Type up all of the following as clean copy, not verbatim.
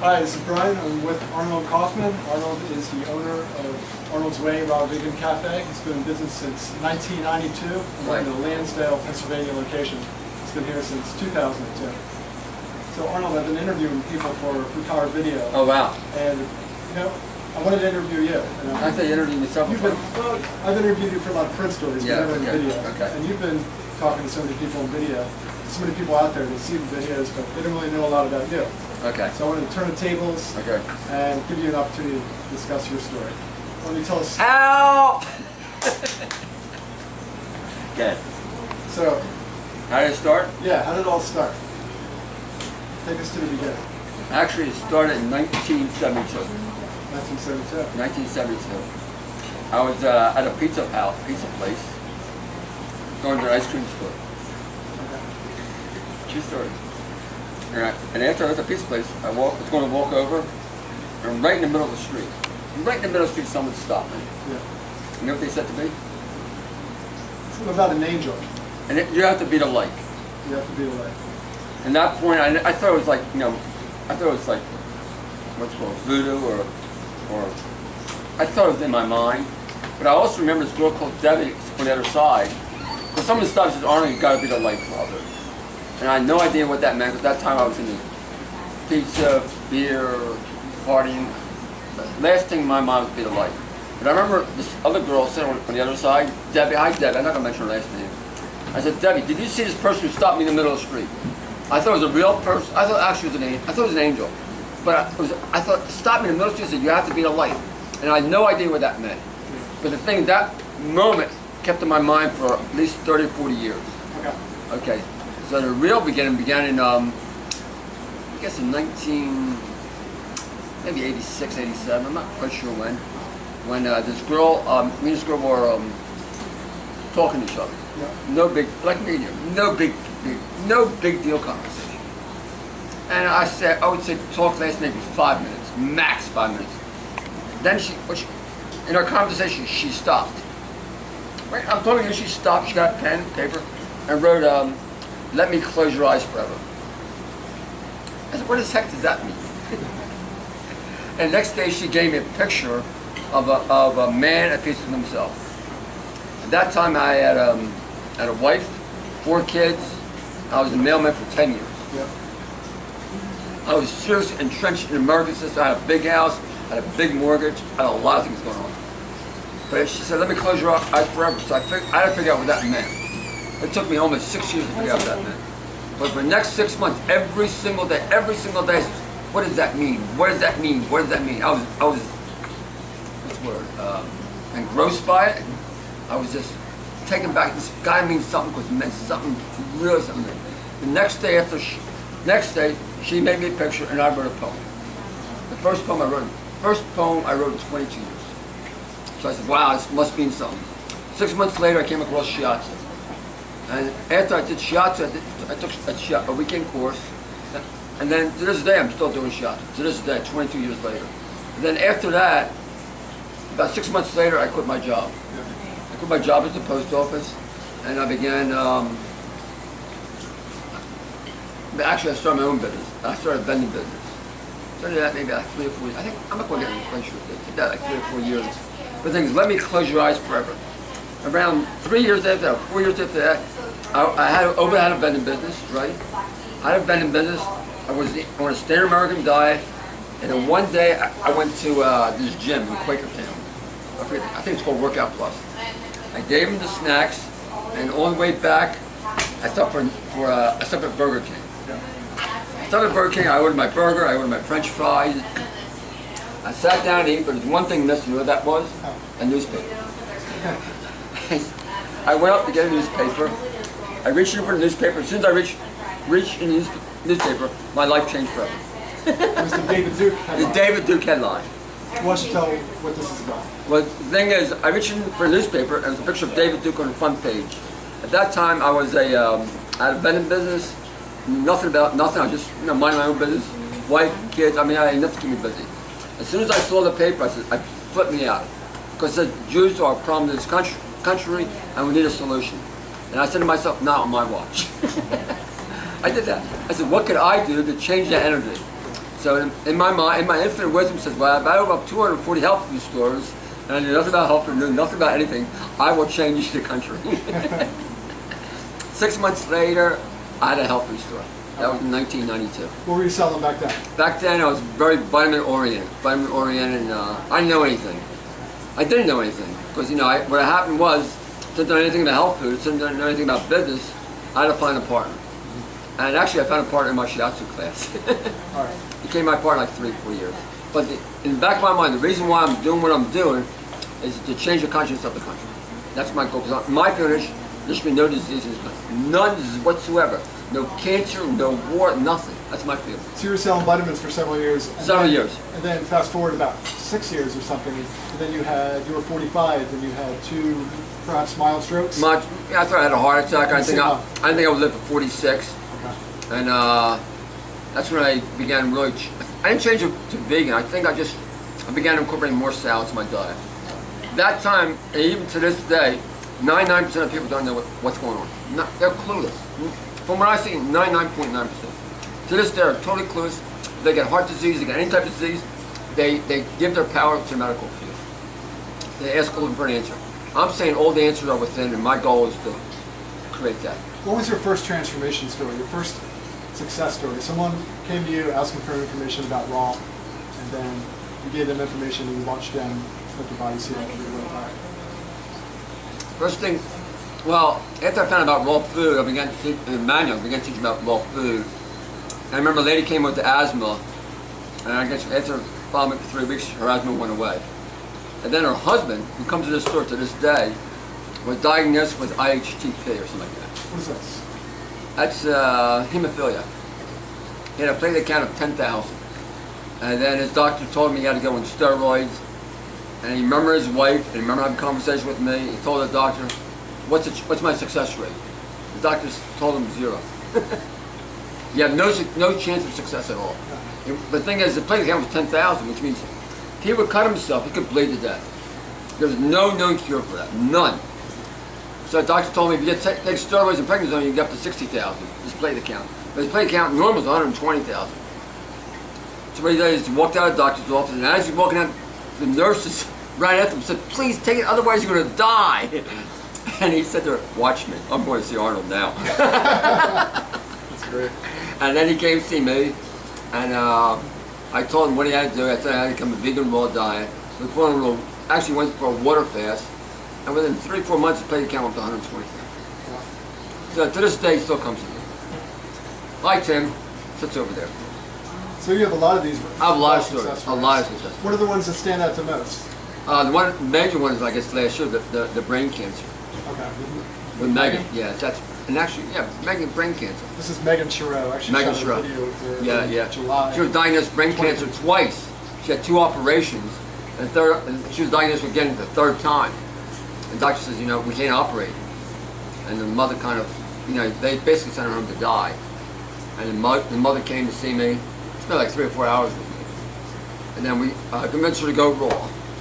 Hi, this is Brian. I'm with Arnold Kauffman. Arnold is the owner of Arnold's Way Raw Vegan Cafe. It's been in business since 1992. We're in the Lansdale, Pennsylvania location. It's been here since 2002. So Arnold, I've been interviewing people for Blue Collar Video. Oh wow. And I wanted to interview you. I thought you interviewed me several times. Well, I've interviewed you for a lot of print stories, yeah, but never in video. Okay. And you've been talking to so many people in video. So many people out there that see the videos, but they don't really know a lot about you. Okay. So I wanted to turn the tables and give you an opportunity to discuss your story. Why don't you tell us? Help! Good. So, how did it start? Yeah, how did it all start? Take us to the beginning. Actually, it started in 1972. 1972. 1972. I was at a pizza place, going to an ice cream store. True story. And after I left the pizza place, I was going to walk over, and right in the middle of the street, someone stopped me. Yeah. You know what they said to me? It's about an angel. And you have to be the light. You have to be the light. At that point, I thought it was like, I thought it was like, what's it called, voodoo, or I thought it was in my mind. But I also remember this girl called Debbie on the other side. Because someone stopped and said, Arnold, you got to be the light for others. And I had no idea what that meant. At that time I was into pizza, beer, partying. The last thing in my mind was to be the light. But I remember this other girl sitting on the other side, Debbie, hi Debbie, I'm not going to mention her last name. I said, Debbie, did you see this person who stopped me in the middle of the street? I thought it was a real person. I thought actually it was an angel. I thought it was an angel. But I thought, stop me in the middle of the street, said, you have to be the light. And I had no idea what that meant. But the thing, that moment kept in my mind for at least 30 or 40 years. Okay. So the real beginning began in, I guess in maybe 86, 87, I'm not quite sure when this girl, me and this girl were talking to each other. Yeah. No big, like me and you, no big deal conversation. And I would say talk last maybe 5 minutes, max 5 minutes. Then in our conversation, she stopped. Right, I'm talking to you, she stopped, she got a pen, paper, and wrote, let me close your eyes forever. I said, what the heck does that mean? And the next day she gave me a picture of a man at peace with himself. At that time I had a wife, 4 kids. I was a mailman for 10 years. Yeah. I was seriously entrenched in the American system. I had a big house, I had a big mortgage, I had a lot of things going on. But she said, let me close your eyes forever. So I had to figure out what that meant. It took me almost 6 years to figure out what that meant. But for the next 6 months, every single day, what does that mean? What does that mean? What does that mean? I was what's the word? Engrossed by it. I was just taken back. This guy means something because it meant something, really something. The next day, she made me a picture and I wrote a poem. The first poem I wrote in 22 years. So I said, wow, this must mean something. 6 months later, I came across shiatsu. And after I did shiatsu, I took a weekend course. And then to this day, I'm still doing shiatsu. To this day, 22 years later. And then after that, about 6 months later, I quit my job. I quit my job at the post office, and I began, actually I started my own business. I started a vending business. Started that maybe like 3 or 4 years. I think, I'm not going to get quite sure. I did that like 3 or 4 years. But the thing is, let me close your eyes forever. Around 3 years after that, 4 years after that, I had a vending business, right? I had a vending business. I was on a standard American diet, and then one day I went to this gym in Quakertown. I think it's called Workout Plus. I gave him the snacks, and on the way back, I stopped at Burger King. I stopped at Burger King. I ordered my burger. I ordered my French fries. I sat down to eat, but there's one thing missing. You know what that was? A newspaper. I went up to get a newspaper. I reached in for the newspaper. As soon as I reached in the newspaper, my life changed forever. It was the David Duke headline. The David Duke headline. Why don't you tell what this is about? Well, the thing is, I reached in for a newspaper, and there's a picture of David Duke on the front page. At that time, I had a vending business. Nothing. I was just minding my own business. Wife, kids. I had enough to keep me busy. As soon as I saw the paper, I flipped me out because it said Jews are a problem in this country, and we need a solution. And I said to myself, not on my watch. I did that. I said, what could I do to change that energy? So in my mind, in my infinite wisdom says, well, if I open up 240 health food stores, and I knew nothing about health food, knew nothing about anything, I will change the country. 6 months later, I had a health food store. That was in 1992. What were you selling back then? Back then, I was very vitamin oriented, and I didn't know anything. I didn't know anything because what happened was, since I didn't know anything about health food, since I didn't know anything about business, I had to find a partner. And actually, I found a partner in my shiatsu class. All right. Became my partner like 3 or 4 years. But in the back of my mind, the reason why I'm doing what I'm doing is to change the conscience of the country. That's my goal. Because my finish, there should be no diseases, none whatsoever. No cancer, no war, nothing. That's my feeling. So you were selling vitamins for several years. Several years. And then fast forward about 6 years or something, and then you were 45, and you had 2 perhaps mild strokes. I thought I had a heart attack. I think I would live to 46. Okay. And that's when I began really. I didn't change it to vegan. I think I began incorporating more salads in my diet. That time, and even to this day, 99% of people don't know what's going on. They're clueless. From what I see, 99.9%. To this day, they're totally clueless. They get heart disease, they get any type of disease. They give their power to the medical field. They ask looking for an answer. I'm saying all the answers are within, and my goal is to create that. What was your first transformation story, your first success story? Someone came to you asking for information about raw, and then you gave them information and you watched them put their bodies heal every way back. First thing, well, after I found out about raw food, I began to teach, in the manual, I began to teach about raw food. And I remember a lady came with the asthma, and I guess after following me for 3 weeks, her asthma went away. And then her husband, who comes to this store to this day, was diagnosed with IHTP or something like that. What is this? That's hemophilia. He had a platelet count of 10,000. And then his doctor told him he had to go on steroids. And he remembered his wife, and he remembered having a conversation with me. He told the doctor, what's my success rate? The doctor told him 0. You have no chance of success at all. The thing is, the platelet count was 10,000, which means if he would cut himself, he could bleed to death. There's no known cure for that, none. So the doctor told me if you take steroids and prednisone, you can get up to 60,000, his platelet count. But his platelet count normal is 120,000. So what he did is he walked out of the doctor's office, and as he's walking out, the nurses ran after him and said, please take it, otherwise you're going to die. And he said to her, watch me, I'm going to see Arnold now. That's great. And then he came to see me, and I told him what he had to do. I said I had to become a vegan raw diet. We put on a little, actually went for a water fast, and within 3 or 4 months, the platelet count went up to 120. So to this day, he still comes to me. Hi, Tim. Sits over there. So you have a lot of these. I have a lot of stories. A lot of success. What are the ones that stand out the most? The major one is, I guess, last year, the brain cancer. Okay. With Megan, yeah, and actually, yeah, Megan, brain cancer. This is Megan Chiro. Actually, Megan shot a Chiro. video with her Yeah. in July. She was diagnosed with brain cancer twice. She had 2 operations, and she was diagnosed with getting the 3rd time. And the doctor says, we can't operate. And the mother kind of, they basically sent her home to die. And the mother came to see me. Spent like 3 or 4 hours with me. And then we convinced her to go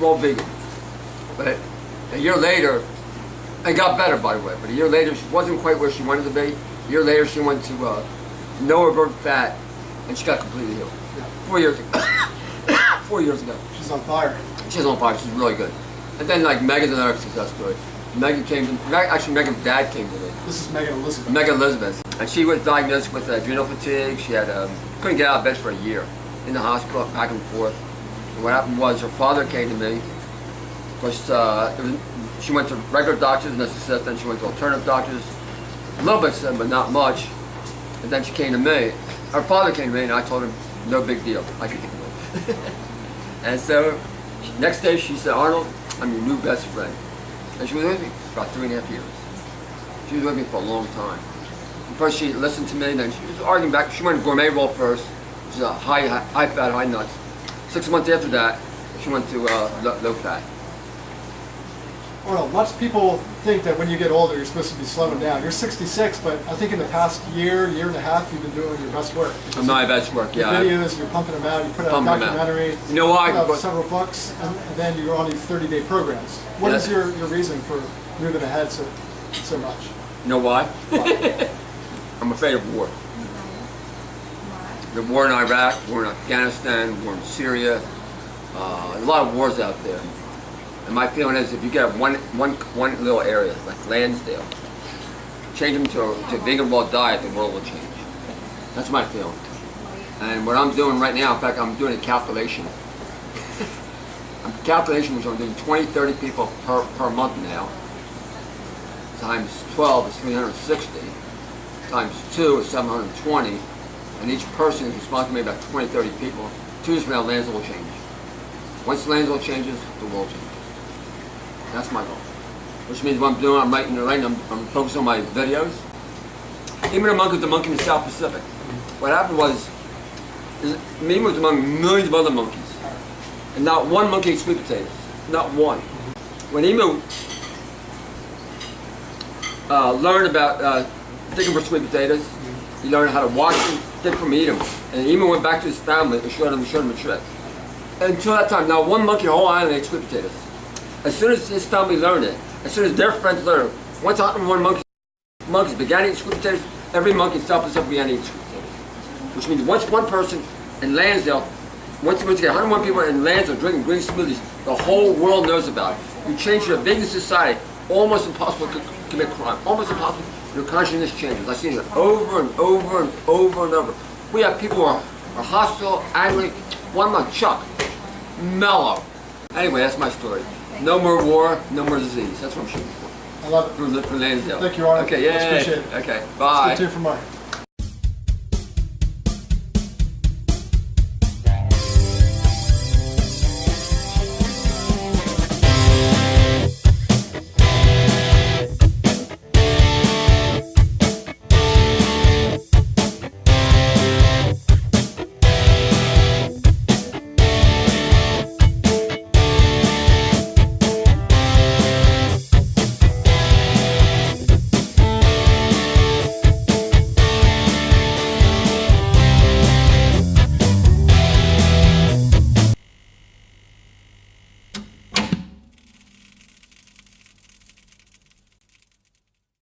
raw vegan. But a year later, it got better, by the way, but a year later she wasn't quite where she wanted to be. A year later she went to no overt fat, and she got completely healed. Yeah. 4 years ago. 4 years ago. She's on fire. She's on fire, she's really good. And then like Megan's another success story. Megan's dad came to me. This is Megan Elizabeth. Megan Elizabeth. And she was diagnosed with adrenal fatigue. She had couldn't get out of bed for a year. In the hospital, back and forth. And what happened was her father came to me. Because she went to regular doctors, and then she went to alternative doctors. A little bit, but not much. And then she came to me. Her father came to me, and I told him, no big deal. I can do it. And so, next day she said, Arnold, I'm your new best friend. And she was with me for about 3.5 years. She was with me for a long time. And first she listened to me, then she was arguing back. She went to gourmet roll first, which is a high fat, high nuts. 6 months after that, she went to low fat. Arnold, lots of people think that when you get older, you're supposed to be slowing down. You're 66, but I think in the past year and a half, you've been doing your best work. I'm my best work, yeah. Your videos, you're pumping them out. You put out a documentary. You know why? You put out several books, and then you're on these 30-day programs. What is your reason for moving ahead so much? You know why? I'm afraid of war. The war in Iraq, war in Afghanistan, war in Syria, a lot of wars out there. And my feeling is if you get one little area, like Lansdale, change them to a vegan raw diet, the world will change. That's my feeling. And what I'm doing right now, in fact, I'm doing a calculation. Which I'm doing 20, 30 people per month now. Times 12 is 360. Times 2 is 720. And each person is responsible for about 20, 30 people. 2 years from now, Lansdale will change. Once Lansdale changes, the world changes. That's my goal. Which means what I'm doing, I'm writing, I'm focused on my videos. Even the monkey in the South Pacific. What happened was, Emu was among millions of other monkeys. And not one monkey ate sweet potatoes. Not one. When Emu learned about digging for sweet potatoes, he learned how to watch them, dig from eat them. And Emu went back to his family and showed them a trick. And until that time, not one monkey in the whole island ate sweet potatoes. As soon as his family learned it, as soon as their friends learned it, once 101 monkeys began eating sweet potatoes, every monkey in South Pacific began eating sweet potatoes. Which means once one person in Lansdale, once you get 101 people in Lansdale drinking green smoothies, the whole world knows about it. You change your vegan society, almost impossible to commit crime. Almost impossible. Your consciousness changes. I've seen it over and over and over and over. We have people who are hostile, angry. One like Chuck, mellow. Anyway, that's my story. No more war, no more disease. That's what I'm shooting for. I love it. For Lansdale. Thank you, Arnold. Okay, yeah. Appreciate it. Okay, bye. Let's get 2 for mine.